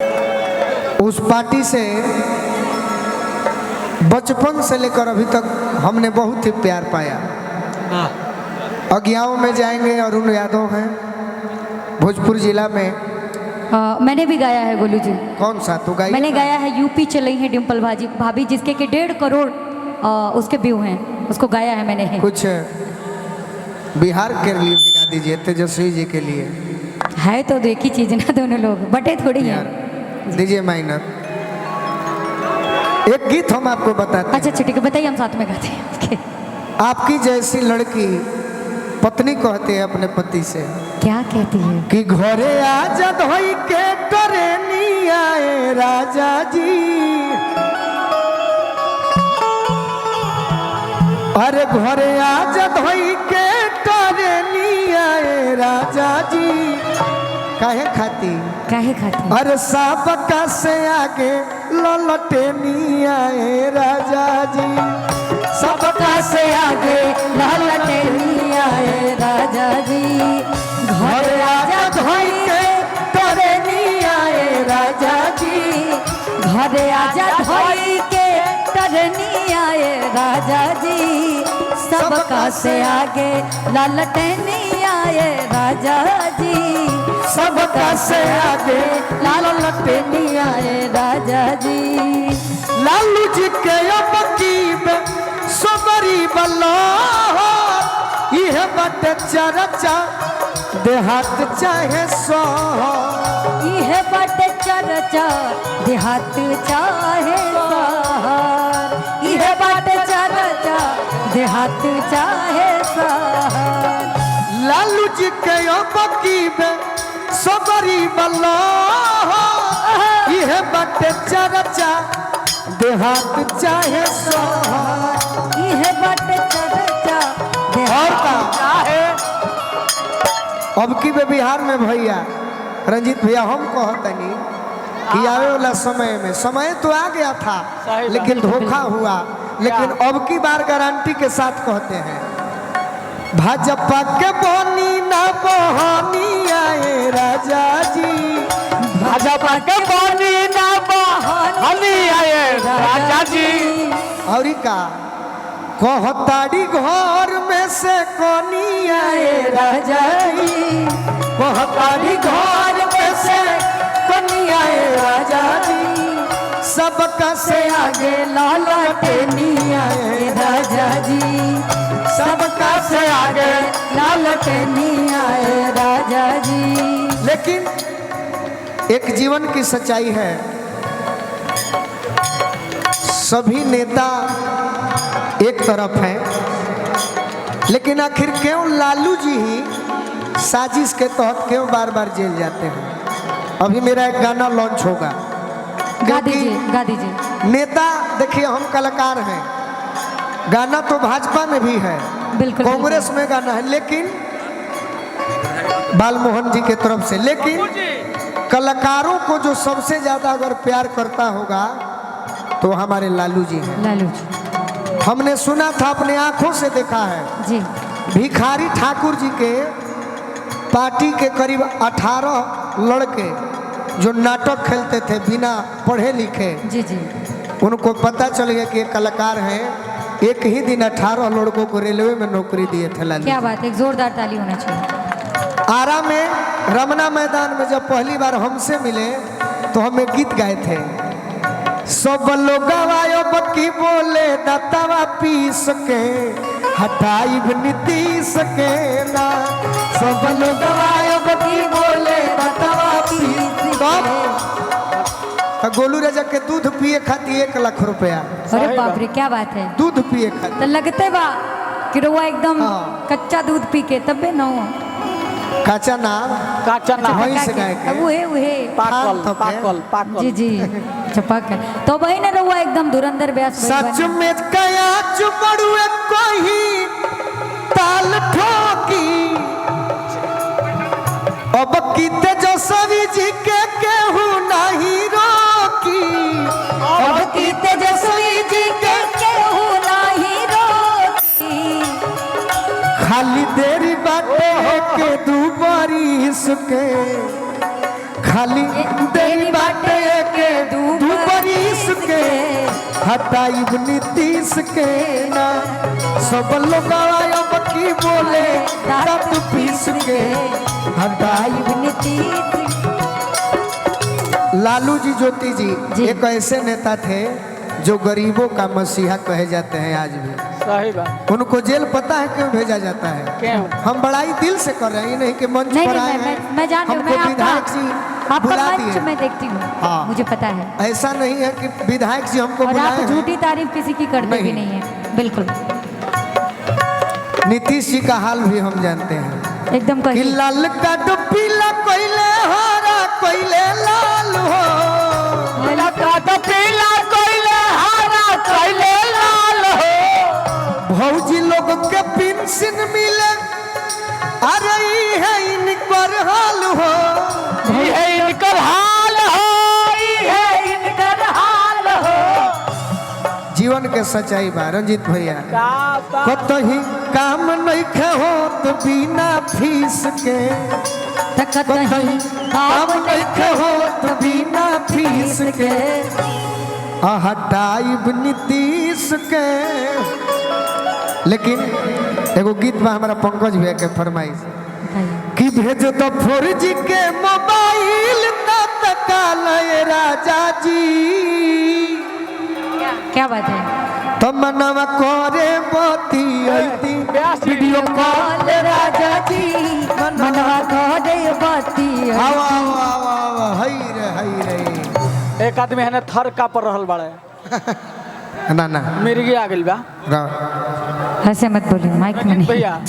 उस पार्टी से बचपन से लेकर अभी तक हमने बहुत ही प्यार पाया। अज्ञाओं में जाएंगे अरुण यादव हैं, भोजपुर जिला में। मैंने भी गाया है गोलू जी। कौन सा तू गाई? मैंने गाया है यूपी चली है डिम्पल भाभी जिसके के 1.5 करोड़ उसके व्यू हैं, उसको गाया है मैंने। कुछ बिहार के लिए भी गा दीजिए, तेजस्वी जी के लिए। है तो एक ही चीज ना, दोनों लोग बटे थोड़ी हैं। दीजिए माइनर। एक गीत हम आपको बताते हैं। अच्छा ठीक है, बताइए, हम साथ में गाते हैं। आपकी जैसी लड़की पत्नी कहते हैं अपने पति से, क्या कहती है? कि घरे आजा धोई के करे नी आए राजा जी। अरे घरे आजा धोई के करे नी आए राजा जी। काहे खाती? काहे खाती? अरे सबका से आगे ललटे नी आए राजा जी। सबका से आगे ललटे नी आए राजा जी। घर आजा धोई के करे नी आए राजा जी। घर आजा धोई के करनी आए राजा जी। सबका से आगे ललटनी आए राजा जी। सबका से आगे ललटनी आए राजा जी। लालू जी के अबकीब सबरी बल्ला यह बट चरचा देहात चाहे सो। यह बट चरचा देहात चाहे शहर। यह बट चरचा देहात चाहे शहर। लालू जी के अबकीब सबरी बल्ला यह बट चरचा देहात चाहे सो। यह बट चरचा देहात चाहे। अब की बिहार में भैया रंजीत भैया हम कहतनी कि आवे वाला समय तो आ गया था, लेकिन धोखा हुआ। लेकिन अब की बार गारंटी के साथ कहते हैं, भाजपा के बनी ना बहानी आए राजा जी। भाजपा के बनी ना बहानी आए राजा जी। और का कहताड़ी घर में से कोनी आए राजा जी। कहताड़ी घर में से कोनी आए राजा जी। सबका से आगे ललटनी आए राजा जी। सबका से आगे ललटनी आए राजा जी। लेकिन एक जीवन की सच्चाई है, सभी नेता एक तरफ है, लेकिन आखिर क्यों लालू जी ही साजिश के तहत क्यों बार बार जेल जाते हैं? अभी मेरा एक गाना लॉन्च होगा, गा दीजिए। नेता देखिए, हम कलाकार हैं, गाना तो भाजपा में भी है, बिल्कुल कांग्रेस में गाना है, लेकिन बालमोहन जी के तरफ से। लेकिन कलाकारों को जो सबसे ज्यादा अगर प्यार करता होगा तो हमारे लालू जी हैं। लालू जी हमने सुना था, अपने आंखों से देखा है जी। भिखारी ठाकुर जी के पार्टी के करीब 18 लड़के जो नाटक खेलते थे बिना पढ़े लिखे, जी जी, उनको पता चल गया कि एक कलाकार हैं। एक ही दिन 18 लड़कों को रेलवे में नौकरी दिए थे लालू। क्या बात है, एक जोरदार ताली होना चाहिए। आरा में रमना मैदान में जब पहली बार हमसे मिले तो हमें गीत गाए थे, सब लोग की बोले दत्तावा पीस के हटाई नीतीश के ना। सब लोग की बोले दत्तावा पीस के। गोलू राजा के दूध पिए खाती 1 लाख रुपया। अरे बाप रे, क्या बात है। दूध पिए खाती तो लगते बा कि रउआ एकदम कच्चा दूध पी के तबे न हो। काचा ना वहीं से गाय के उहे पाकल। जी जी, चपक तो वही न रउआ एकदम धुरंधर व्यास। सच में कया चुमड़ुए कोई ताल ठोकी। अब की तेजस्वी जी के केहू नहीं रोकी। अब की तेजस्वी जी के केहू नहीं रोकी। खाली देरी बाटे के 2 बारिश के। खाली देरी बाटे के दू बरिस के हटाइब नीतीश के ना सब लोग अब की बोले दांत पीस के हटाइब नीतीश। लालू जी ज्योति जी एक ऐसे नेता थे जो गरीबों का मसीहा कहे जाते हैं आज भी। सही बात। उनको जेल पता है क्यों भेजा जाता है? क्यों? हम बड़ाई दिल से कर रहे हैं, ये नहीं कि मंच नहीं पर आए नहीं, हैं। मैं जान रही हूँ, मैं हमको विधायक जी आपका बुला मंच दिए। में देखती हूँ, हाँ। मुझे पता है। ऐसा नहीं है कि विधायक जी हमको और बुलाए आप हैं। झूठी तारीफ किसी की करते भी नहीं है, बिल्कुल। नीतीश जी का हाल भी हम जानते हैं एकदम कि कहिए। लाल का पीला कोइले हरा कोइले लाल हो, पीला कोइले हरा कोइले लाल हो। भौजी लोग के पेंशन मिले, अरे ई है इनकर हाल हो। ये इनकर हाल हो, ये इनकर हाल हो। जीवन के सच्चाई बा रंजीत भैया। का बात। कतही काम नहीं हो तो बिना फीस के, कतही काम नहीं हो तो बिना फीस के हटाइब नीतीश के। लेकिन एगो गीत बा हमारा पंकज भैया के फरमाइश कि भेज तो 4G के मोबाइल तत्काल राजा जी। क्या बात है? तो मनवा करे मोती वीडियो कॉल राजा जी, मनवा करे बाती। आवा आवा आवा आवा हई रे। एक आदमी है थर का पर रहल बाड़े, ना ना मिर्गी आ गइल बा। ऐसे मत बोलिए, माइक में नहीं। भैया